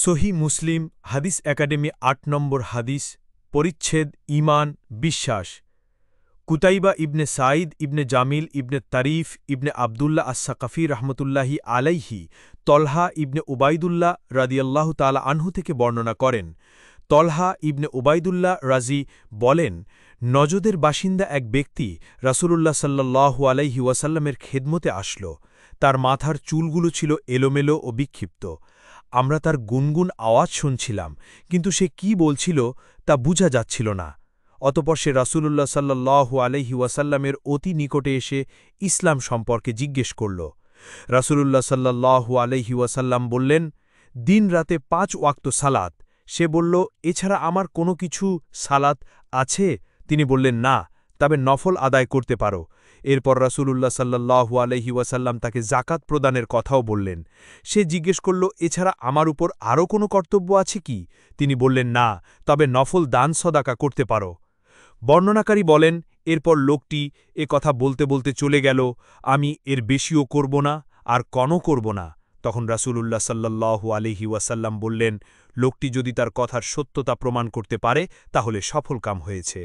সহি মুসলিম হাদিস একাডেমি ৮ নম্বর হাদিস পরিচ্ছেদ ঈমান বিশ্বাস কুতাইবা ইবনে সাঈদ ইবনে জামিল ইবনে তারিফ ইবনে আবদুল্লাহ আস-সাকাফী রহমতুল্লাহি আলাইহি তলহা ইবনে উবাইদুল্লাহ রাদিয়াল্লাহু তাআলা আনহু থেকে বর্ণনা করেন। তলহা ইবনে উবাইদুল্লাহ রাজি বলেন, নজদের বাসিন্দা এক ব্যক্তি রাসূলুল্লাহ সাল্লাল্লাহু আলাইহি ওয়াসাল্লামের খেদমতে আসল। তার মাথার চুলগুলো ছিল এলোমেলো ও বিক্ষিপ্ত। আমরা তার গুনগুন আওয়াজ শুনছিলাম, কিন্তু সে কি বলছিল তা বুঝা যাচ্ছিল না। অতঃপর সে রাসূলুল্লাহ সাল্লাল্লাহু আলাইহি ওয়াসাল্লামের অতি নিকটে এসে ইসলাম সম্পর্কে জিজ্ঞেস করল। রাসূলুল্লাহ সাল্লাল্লাহু আলাইহি ওয়াসাল্লাম বললেন, দিন রাতে ৫ ওয়াক্ত সালাত। সে বলল, এছাড়া আমার কোনো কিছু সালাত আছে? তিনি বললেন, না, তবে নফল আদায় করতে পারো। এরপর রাসূলুল্লাহ সাল্লাল্লাহু আলাইহি ওয়াসাল্লাম তাকে যাকাত প্রদানের কথাও বললেন। সে জিজ্ঞেস করল, এছাড়া আমার উপর আরও কোনো কর্তব্য আছে কি? তিনি বললেন, না, তবে নফল দান সদাকা করতে পারো। বর্ণনাকারী বলেন, এরপর লোকটি এ কথা বলতে বলতে চলে গেল, আমি এর বেশিও করব না, আর কমও করব না। তখন রাসূলুল্লাহ সাল্লাল্লাহু আলাইহি ওয়াসাল্লাম বললেন, লোকটি যদি তার কথার সত্যতা প্রমাণ করতে পারে তাহলে সফল কাম হয়েছে।